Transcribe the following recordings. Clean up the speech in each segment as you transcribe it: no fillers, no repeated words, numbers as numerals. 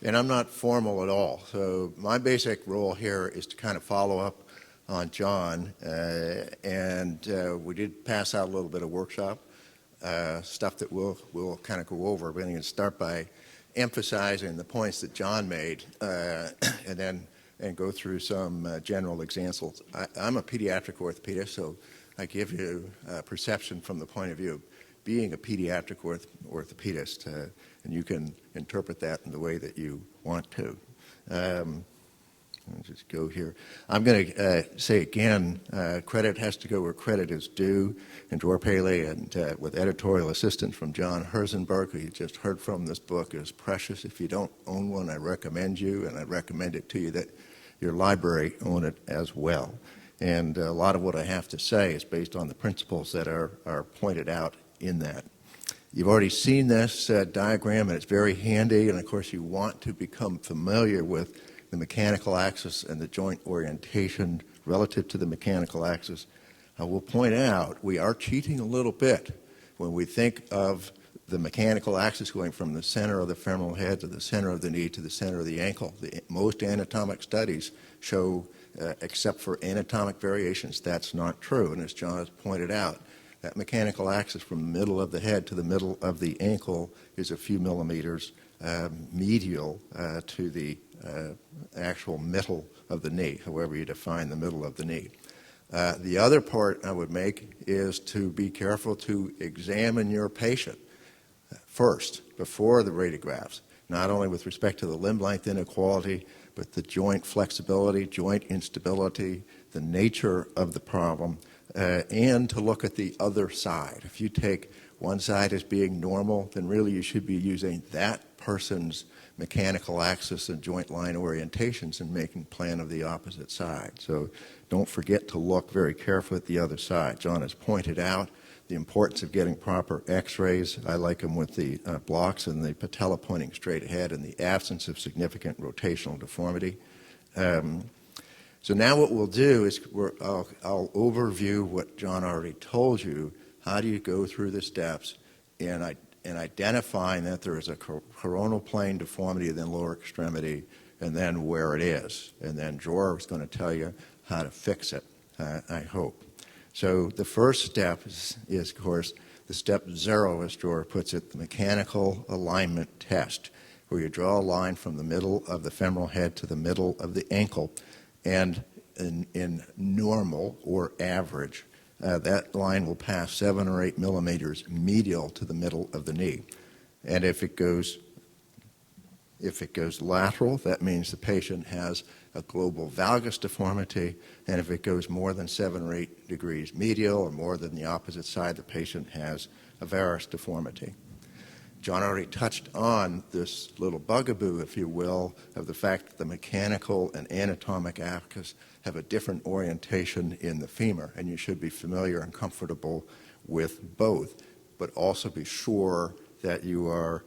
And I'm not formal at all. So my basic role here is to kind of follow up on John. We did pass out a little bit of workshop stuff that we'll kind of go over. We're going to start by emphasizing the points that John made and go through some general examples. I'm a pediatric orthopedist, so I give you a perception from the point of view of being a pediatric orthopedist, and you can interpret that in the way that you want to. I'll just go here. I'm going to say again, credit has to go where credit is due, and Dror Paley, and with editorial assistance from John Herzenberg, who you just heard from. This book is precious. If you don't own one, I recommend you, and I recommend it to you that your library own it as well. And a lot of what I have to say is based on the principles that are pointed out in that. You've already seen this diagram, and it's very handy, and of course you want to become familiar with the mechanical axis and the joint orientation relative to the mechanical axis. I will point out we are cheating a little bit when we think of the mechanical axis going from the center of the femoral head to the center of the knee to the center of the ankle. Most anatomic studies show, except for anatomic variations, that's not true. And as John has pointed out, that mechanical axis from the middle of the head to the middle of the ankle is a few millimeters medial to the actual middle of the knee, however you define the middle of the knee. The other part I would make is to be careful to examine your patient first, before the radiographs, not only with respect to the limb length inequality, but the joint flexibility, joint instability, the nature of the problem, and to look at the other side. If you take one side as being normal, then really you should be using that person's mechanical axis and joint line orientations and making plan of the opposite side. So don't forget to look very carefully at the other side. John has pointed out the importance of getting proper x-rays. I like them with the blocks and the patella pointing straight ahead and the absence of significant rotational deformity. So now what we'll do is I'll overview what John already told you. How do you go through the steps in identifying that there is a coronal plane deformity in the lower extremity, and then where it is. And then Dror is going to tell you how to fix it, I hope. So the first step is, of course, the step 0, as Dror puts it, the mechanical alignment test, where you draw a line from the middle of the femoral head to the middle of the ankle. And in normal or average, that line will pass 7 or 8 millimeters medial to the middle of the knee. And if it goes lateral, that means the patient has a global valgus deformity. And if it goes more than 7 or 8 degrees medial or more than the opposite side, the patient has a varus deformity. John already touched on this little bugaboo, if you will, of the fact that the mechanical and anatomic axis have a different orientation in the femur, and you should be familiar and comfortable with both, but also be sure that you are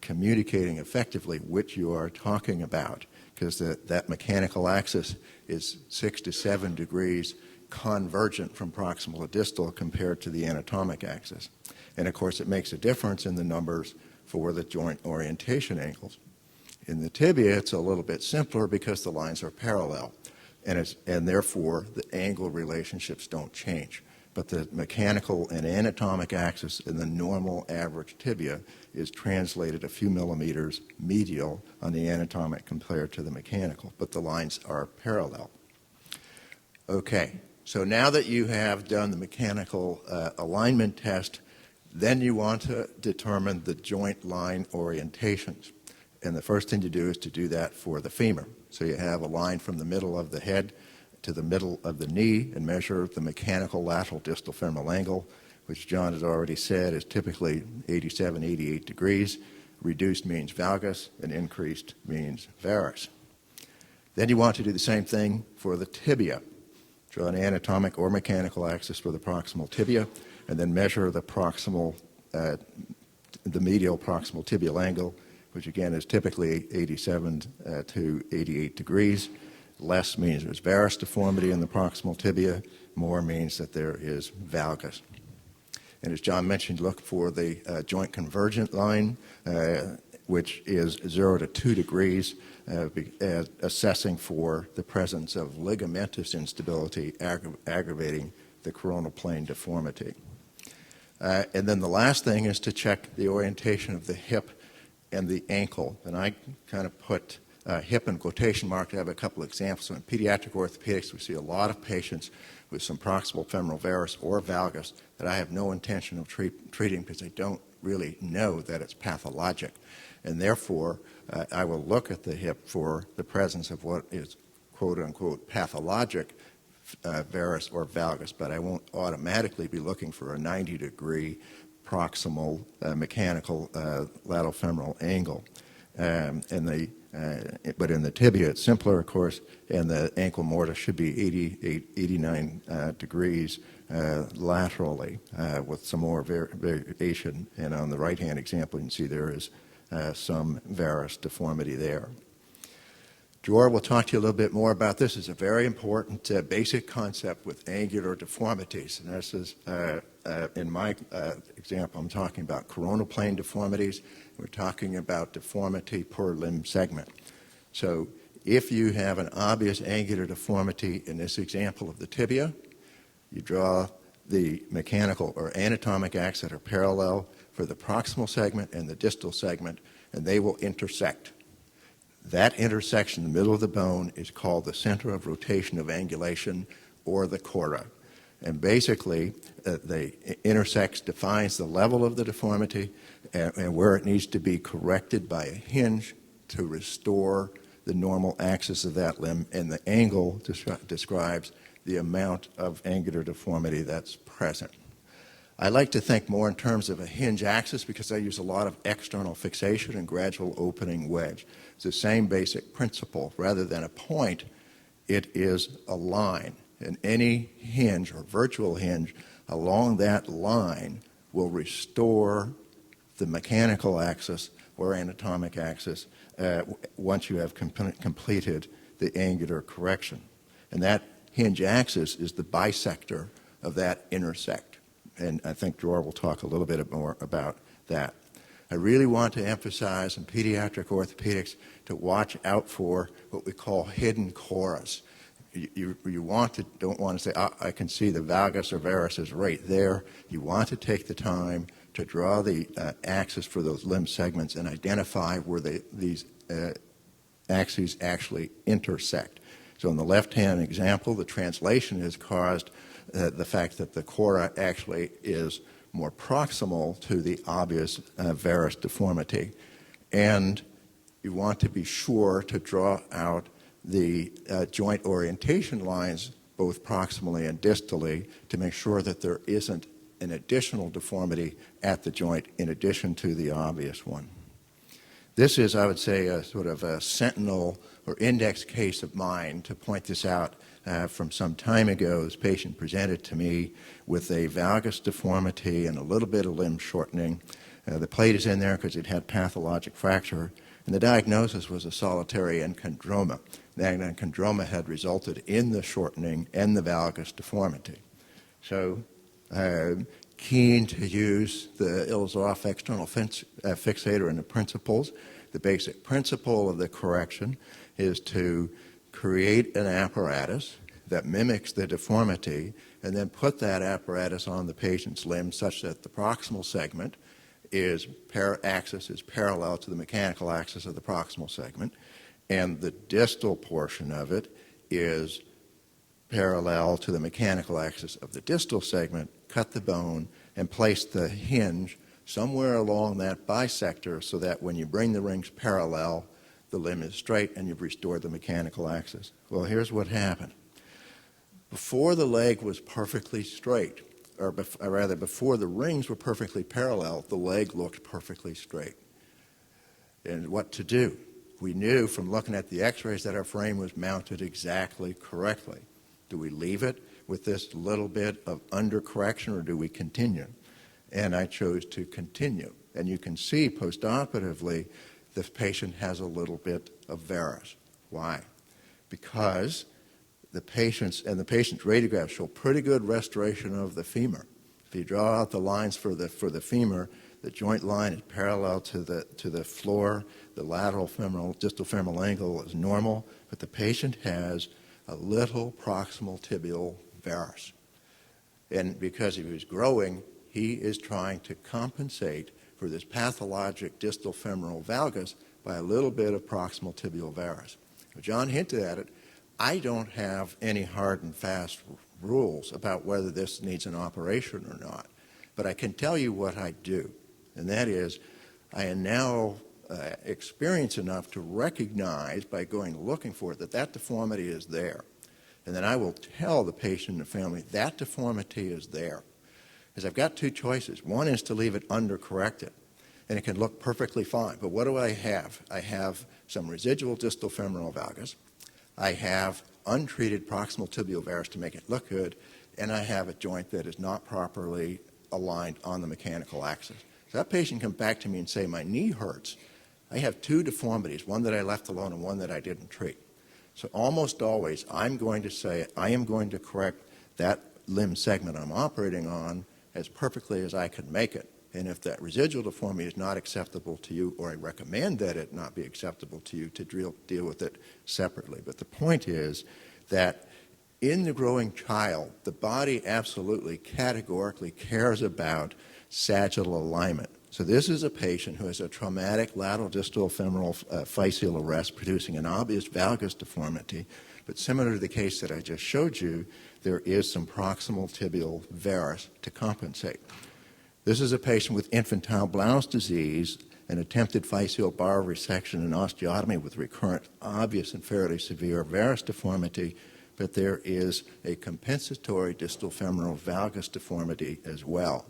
communicating effectively which you are talking about, because that mechanical axis is 6 to 7 degrees convergent from proximal to distal compared to the anatomic axis. And of course, it makes a difference in the numbers for the joint orientation angles. In the tibia, it's a little bit simpler because the lines are parallel, and therefore the angle relationships don't change. But the mechanical and anatomic axis in the normal average tibia is translated a few millimeters medial on the anatomic compared to the mechanical, but the lines are parallel. Okay, so now that you have done the mechanical alignment test, then you want to determine the joint line orientations. And the first thing to do is to do that for the femur. So you have a line from the middle of the head to the middle of the knee and measure the mechanical lateral distal femoral angle, which John has already said is typically 87, 88 degrees. Reduced means valgus, and increased means varus. Then you want to do the same thing for the tibia. Draw an anatomic or mechanical axis for the proximal tibia, and then measure the medial proximal tibial angle, which again is typically 87 to 88 degrees. Less means there's varus deformity in the proximal tibia. More means that there is valgus. And as John mentioned, look for the joint convergent line which is 0 to 2 degrees, assessing for the presence of ligamentous instability aggravating the coronal plane deformity. And then the last thing is to check the orientation of the hip and the ankle. And I kind of put hip in quotation marks. I have a couple of examples. So in pediatric orthopedics, we see a lot of patients with some proximal femoral varus or valgus that I have no intention of treating because I don't really know that it's pathologic. And therefore, I will look at the hip for the presence of what is quote-unquote pathologic varus or valgus, but I won't automatically be looking for a 90-degree proximal mechanical lateral femoral angle. But in the tibia, it's simpler, of course, and the ankle mortise should be 89 degrees laterally with some more variation. And on the right-hand example, you can see there is some varus deformity there. Jor will talk to you a little bit more about this. It's a very important basic concept with angular deformities. And this is, in my example, I'm talking about coronal plane deformities. We're talking about deformity per limb segment. So if you have an obvious angular deformity in this example of the tibia, you draw the mechanical or anatomic axes that are parallel for the proximal segment and the distal segment, and they will intersect. That intersection in the middle of the bone is called the center of rotation of angulation, or the chora. And basically, the intersects defines the level of the deformity and where it needs to be corrected by a hinge to restore the normal axis of that limb, and the angle describes the amount of angular deformity that's present. I like to think more in terms of a hinge axis because I use a lot of external fixation and gradual opening wedge. It's the same basic principle. Rather than a point, it is a line. And any hinge or virtual hinge along that line will restore the mechanical axis or anatomic axis once you have completed the angular correction. And that hinge axis is the bisector of that intersect. And I think Jor will talk a little bit more about that. I really want to emphasize in pediatric orthopedics to watch out for what we call hidden choras. You don't want to say, I can see the valgus or varus is right there. You want to take the time to draw the axis for those limb segments and identify where these axes actually intersect. So in the left-hand example, the translation has caused the fact that the chora actually is more proximal to the obvious varus deformity. And you want to be sure to draw out the joint orientation lines both proximally and distally to make sure that there isn't an additional deformity at the joint in addition to the obvious one. This is, I would say, a sort of a sentinel or index case of mine to point this out. From some time ago, this patient presented to me with a valgus deformity and a little bit of limb shortening. The plate is in there because it had pathologic fracture, and the diagnosis was a solitary enchondroma. That enchondroma had resulted in the shortening and the valgus deformity. So, keen to use the Ilzoff external fixator and the principles. The basic principle of the correction is to create an apparatus that mimics the deformity and then put that apparatus on the patient's limb such that the proximal segment axis is parallel to the mechanical axis of the proximal segment, and the distal portion of it is parallel to the mechanical axis of the distal segment. Cut the bone and place the hinge somewhere along that bisector so that when you bring the rings parallel, the limb is straight and you've restored the mechanical axis. Well, here's what happened. Before the leg was perfectly straight, or rather before the rings were perfectly parallel, the leg looked perfectly straight. And what to do? We knew from looking at the x-rays that our frame was mounted exactly correctly. Do we leave it with this little bit of undercorrection or do we continue? And I chose to continue. And you can see postoperatively the patient has a little bit of varus. Why? Because the patient's radiographs show pretty good restoration of the femur. If you draw out the lines for the femur, The joint line is parallel to the floor. The lateral femoral, distal femoral angle is normal, but the patient has a little proximal tibial varus. And because he was growing, he is trying to compensate for this pathologic distal femoral valgus by a little bit of proximal tibial varus. John hinted at it. I don't have any hard and fast rules about whether this needs an operation or not, but I can tell you what I do, and that is I am now experienced enough to recognize by going looking for it that deformity is there. And then I will tell the patient and the family that deformity is there. Because I've got two choices. One is to leave it undercorrected, and it can look perfectly fine. But what do I have? I have some residual distal femoral valgus. I have untreated proximal tibial varus to make it look good, and I have a joint that is not properly aligned on the mechanical axis. So that patient comes back to me and say, my knee hurts. I have two deformities, one that I left alone and one that I didn't treat. So almost always, I'm going to say, I am going to correct that limb segment I'm operating on as perfectly as I can make it. And if that residual deformity is not acceptable to you, or I recommend that it not be acceptable to you, to deal with it separately. But the point is that in the growing child, the body absolutely categorically cares about sagittal alignment. So this is a patient who has a traumatic lateral distal femoral physeal arrest producing an obvious valgus deformity, but similar to the case that I just showed you, there is some proximal tibial varus to compensate. This is a patient with infantile Blount's disease, an attempted physeal bar resection and osteotomy with recurrent, obvious, and fairly severe varus deformity, but there is a compensatory distal femoral valgus deformity as well.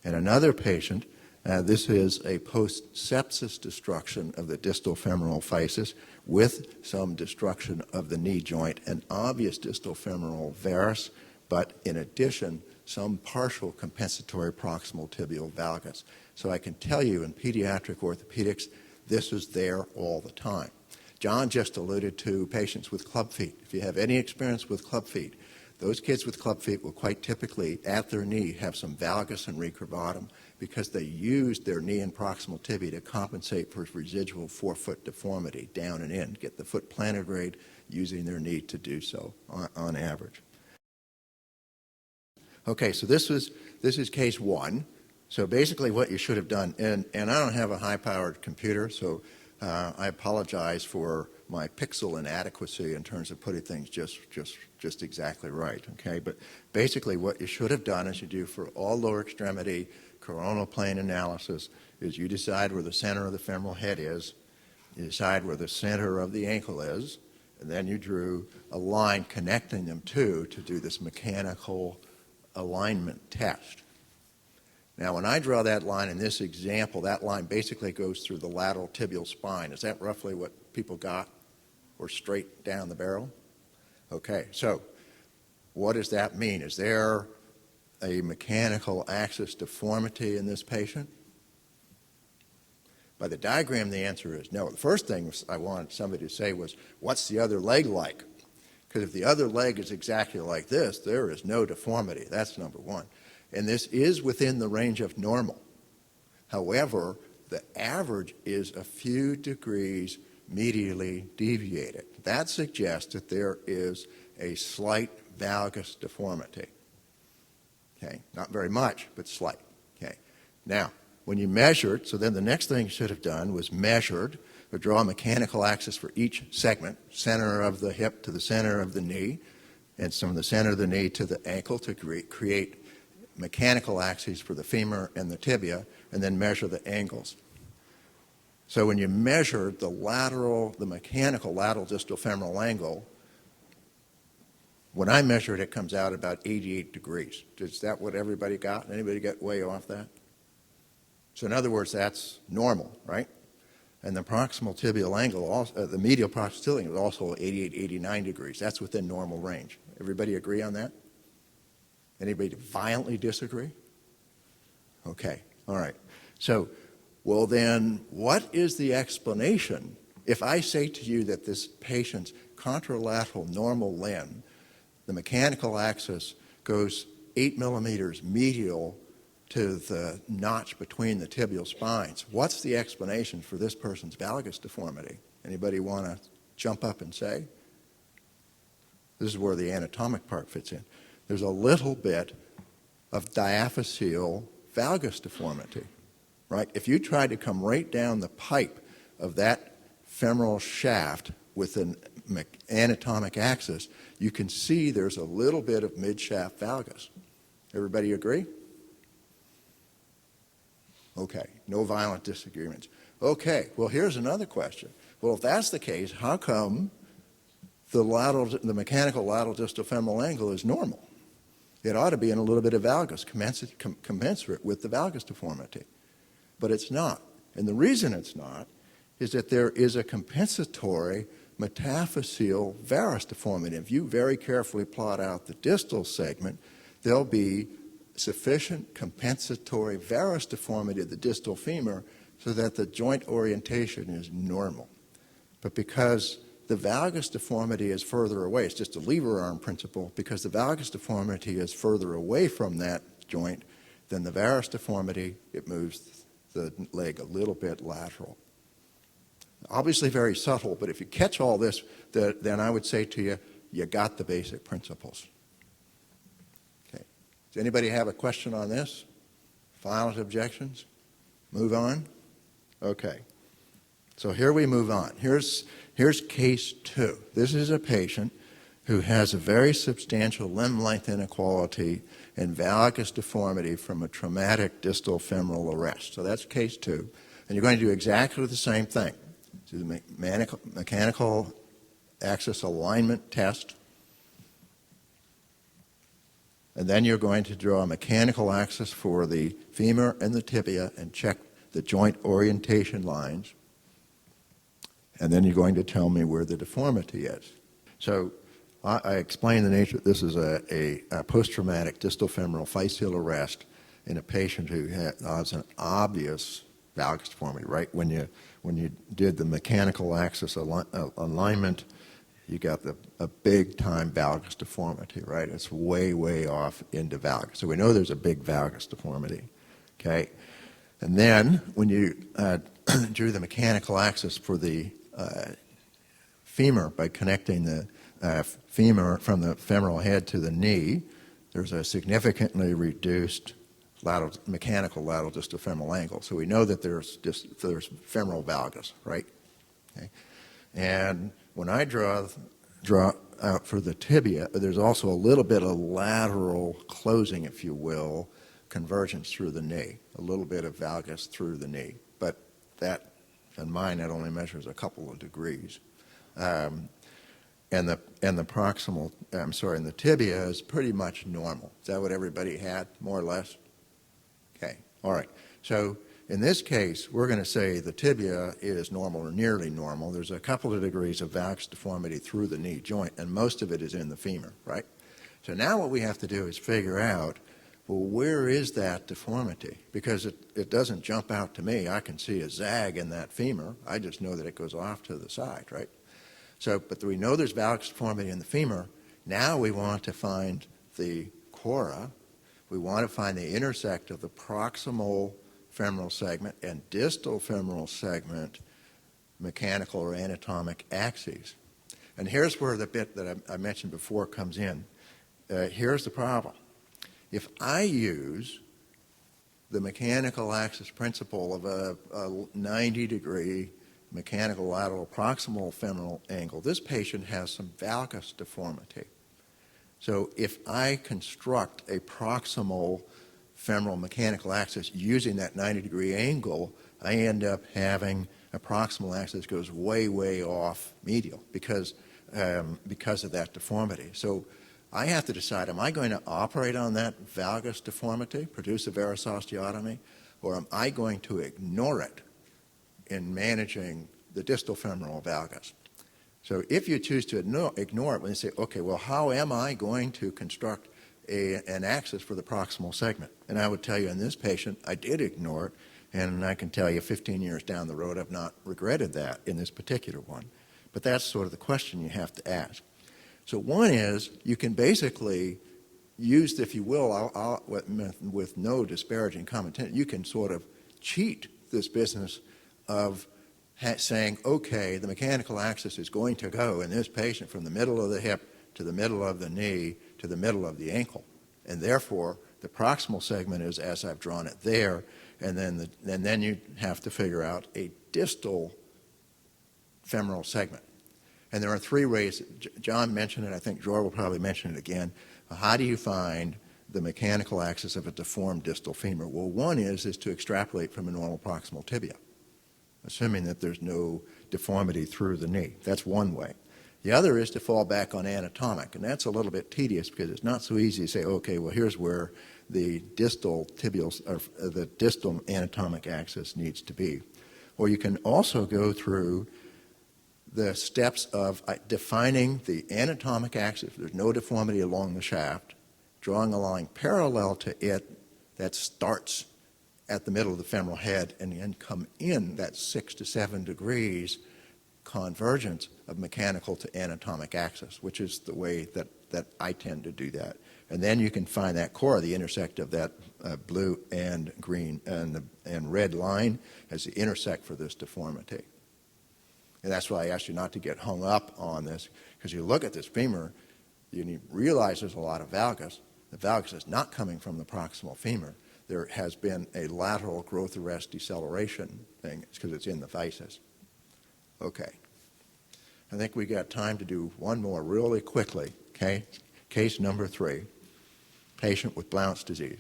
And another patient, this is a post-sepsis destruction of the distal femoral physis with some destruction of the knee joint, an obvious distal femoral varus, but in addition, some partial compensatory proximal tibial valgus. So I can tell you in pediatric orthopedics, this is there all the time. John just alluded to patients with club feet. If you have any experience with club feet, those kids with club feet will quite typically, at their knee, have some valgus and recurvatum because they use their knee and proximal tibia to compensate for residual forefoot deformity down and in, get the foot plantigrade using their knee to do so on average. Okay, so this is case one. So basically what you should have done, and I don't have a high-powered computer, so I apologize for my pixel inadequacy in terms of putting things just exactly right, okay? But basically what you should have done, as you do for all lower extremity coronal plane analysis, is you decide where the center of the femoral head is, you decide where the center of the ankle is, and then you drew a line connecting them to do this mechanical alignment test. Now, when I draw that line in this example, that line basically goes through the lateral tibial spine. Is that roughly what people got? Or straight down the barrel? Okay, so what does that mean? Is there a mechanical axis deformity in this patient? By the diagram, the answer is no. The first thing I wanted somebody to say was, what's the other leg like? Because if the other leg is exactly like this, there is no deformity. That's number one. And this is within the range of normal. However, the average is a few degrees medially deviated. That suggests that there is a slight valgus deformity. Okay, not very much, but slight. Okay, now when you measured, so then the next thing you should have done was measured or draw a mechanical axis for each segment, center of the hip to the center of the knee, and from the center of the knee to the ankle to create mechanical axes for the femur and the tibia, and then measure the angles. So when you measure the mechanical lateral distal femoral angle, when I measure it, it comes out about 88 degrees. Is that what everybody got? Anybody get way off that? So in other words, that's normal, right? And the proximal tibial angle, also, the medial proximal tibial angle is also 88, 89 degrees. That's within normal range. Everybody agree on that? Anybody violently disagree? Okay, all right. So, well then, what is the explanation if I say to you that this patient's contralateral normal limb, the mechanical axis goes 8 millimeters medial to the notch between the tibial spines. What's the explanation for this person's valgus deformity? Anybody want to jump up and say? This is where the anatomic part fits in. There's a little bit of diaphyseal valgus deformity, right? If you tried to come right down the pipe of that femoral shaft with an anatomic axis, you can see there's a little bit of mid-shaft valgus. Everybody agree? Okay, no violent disagreements. Okay, well, here's another question. Well, if that's the case, how come the mechanical lateral distal femoral angle is normal? It ought to be in a little bit of valgus, commensurate with the valgus deformity. But it's not. And the reason it's not is that there is a compensatory metaphyseal varus deformity. If you very carefully plot out the distal segment, there'll be sufficient compensatory varus deformity of the distal femur so that the joint orientation is normal. But because the valgus deformity is further away, it's just a lever arm principle, because the valgus deformity is further away from that joint than the varus deformity, it moves the leg a little bit lateral. Obviously very subtle, but if you catch all this, then I would say to you, you got the basic principles. Okay. Does anybody have a question on this? Violent objections? Move on? Okay. So here we move on. Here's case 2. This is a patient who has a very substantial limb length inequality and valgus deformity from a traumatic distal femoral arrest. So that's case 2. And you're going to do exactly the same thing. Do the mechanical axis alignment test. And then you're going to draw a mechanical axis for the femur and the tibia and check the joint orientation lines. And then you're going to tell me where the deformity is. So I explained the nature. This is a post-traumatic distal femoral physeal arrest in a patient who has an obvious valgus deformity, right? When you did the mechanical axis alignment, you got a big-time valgus deformity, right? It's way, way off into valgus. So we know there's a big valgus deformity, okay? And then when you drew the mechanical axis for the femur by connecting the femur from the femoral head to the knee, there's a significantly reduced mechanical lateral distal femoral angle. So we know that there's femoral valgus, right? Okay. And when I draw out for the tibia, there's also a little bit of lateral closing, if you will, convergence through the knee, a little bit of valgus through the knee. But that, in mine, that only measures a couple of degrees. And the tibia is pretty much normal. Is that what everybody had, more or less? Okay, all right. So in this case, we're going to say the tibia is normal or nearly normal. There's a couple of degrees of valgus deformity through the knee joint, and most of it is in the femur, right? So now what we have to do is figure out, well, where is that deformity? Because it doesn't jump out to me. I can see a zag in that femur. I just know that it goes off to the side, right? So, but we know there's valgus deformity in the femur. Now we want to find the chora. We want to find the intersect of the proximal femoral segment and distal femoral segment mechanical or anatomic axes. And here's where the bit that I mentioned before comes in. Here's the problem. If I use the mechanical axis principle of a 90-degree mechanical lateral proximal femoral angle, this patient has some valgus deformity. So if I construct a proximal femoral mechanical axis using that 90-degree angle, I end up having a proximal axis that goes way, way off medial because of that deformity. So I have to decide, am I going to operate on that valgus deformity, produce a varus osteotomy, or am I going to ignore it in managing the distal femoral valgus? So if you choose to ignore it, when you say, okay, well, how am I going to construct an axis for the proximal segment? And I would tell you in this patient, I did ignore it, and I can tell you 15 years down the road, I've not regretted that in this particular one. But that's sort of the question you have to ask. So one is, you can basically used, if you will, with no disparaging comment, you can sort of cheat this business of saying, okay, the mechanical axis is going to go in this patient from the middle of the hip to the middle of the knee to the middle of the ankle. And therefore, the proximal segment is as I've drawn it there, and then you have to figure out a distal femoral segment. And there are three ways. John mentioned it. I think Joy will probably mention it again. How do you find the mechanical axis of a deformed distal femur? Well, one is to extrapolate from a normal proximal tibia, assuming that there's no deformity through the knee. That's one way. The other is to fall back on anatomic, and that's a little bit tedious because it's not so easy to say, okay, well, here's where the distal tibial, or the distal anatomic axis needs to be. Or you can also go through the steps of defining the anatomic axis. There's no deformity along the shaft, drawing a line parallel to it that starts at the middle of the femoral head and then come in that 6 to 7 degrees convergence of mechanical to anatomic axis, which is the way that I tend to do that. And then you can find that core, the intersect of that blue and green and red line as the intersect for this deformity. And that's why I asked you not to get hung up on this, because you look at this femur, you realize there's a lot of valgus. The valgus is not coming from the proximal femur. There has been a lateral growth arrest deceleration thing. It's because it's in the physis. Okay. I think we got time to do one more really quickly. Okay. Case number 3, patient with Blount's disease.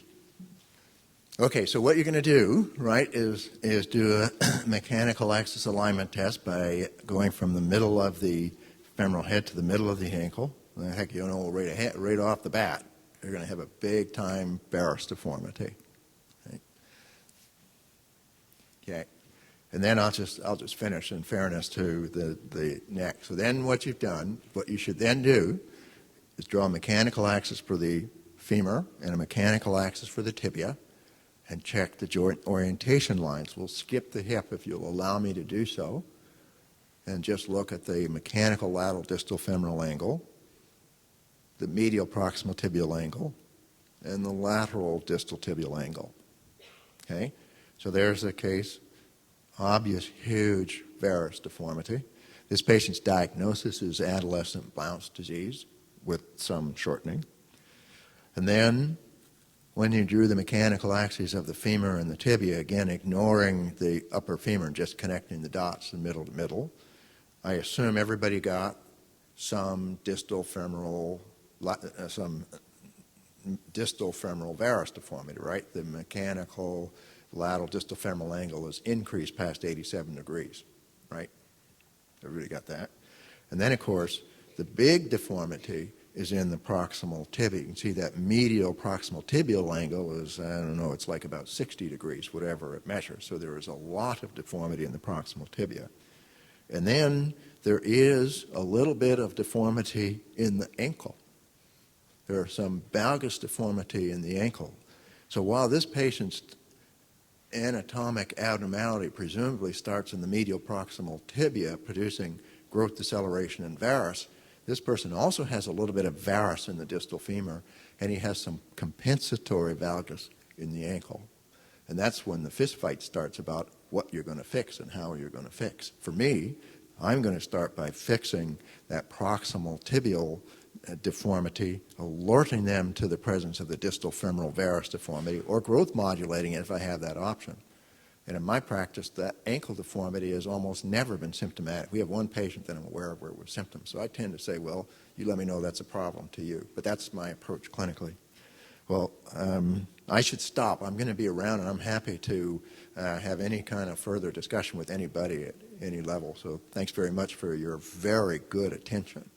Okay, so what you're going to do, right, is do a mechanical axis alignment test by going from the middle of the femoral head to the middle of the ankle. Heck, you know, right off the bat, you're going to have a big-time varus deformity. Right? Okay, and then I'll just finish in fairness to the neck. So then what you've done, what you should then do is draw a mechanical axis for the femur and a mechanical axis for the tibia, and check the joint orientation lines. We'll skip the hip if you'll allow me to do so, and just look at the mechanical lateral distal femoral angle, the medial proximal tibial angle, and the lateral distal tibial angle. Okay? So there's the case. Obvious, huge varus deformity. This patient's diagnosis is adolescent Blount's disease with some shortening. And then when you drew the mechanical axes of the femur and the tibia, again ignoring the upper femur and just connecting the dots, the middle to middle, I assume everybody got some distal femoral varus deformity, right? The mechanical lateral distal femoral angle is increased past 87 degrees, right? Everybody got that? And then, of course, the big deformity is in the proximal tibia. You can see that medial proximal tibial angle is, I don't know, it's like about 60 degrees, whatever it measures. So there is a lot of deformity in the proximal tibia. And then there is a little bit of deformity in the ankle. There is some valgus deformity in the ankle. So while this patient's anatomic abnormality presumably starts in the medial proximal tibia, producing growth deceleration and varus, this person also has a little bit of varus in the distal femur, and he has some compensatory valgus in the ankle. And that's when the fist fight starts about what you're going to fix and how you're going to fix. For me, I'm going to start by fixing that proximal tibial deformity, alerting them to the presence of the distal femoral varus deformity, or growth modulating it if I have that option. And in my practice, that ankle deformity has almost never been symptomatic. We have one patient that I'm aware of where it was symptoms. So I tend to say, well, you let me know that's a problem to you. But that's my approach clinically. Well, I should stop. I'm going to be around, and I'm happy to have any kind of further discussion with anybody at any level. So thanks very much for your very good attention.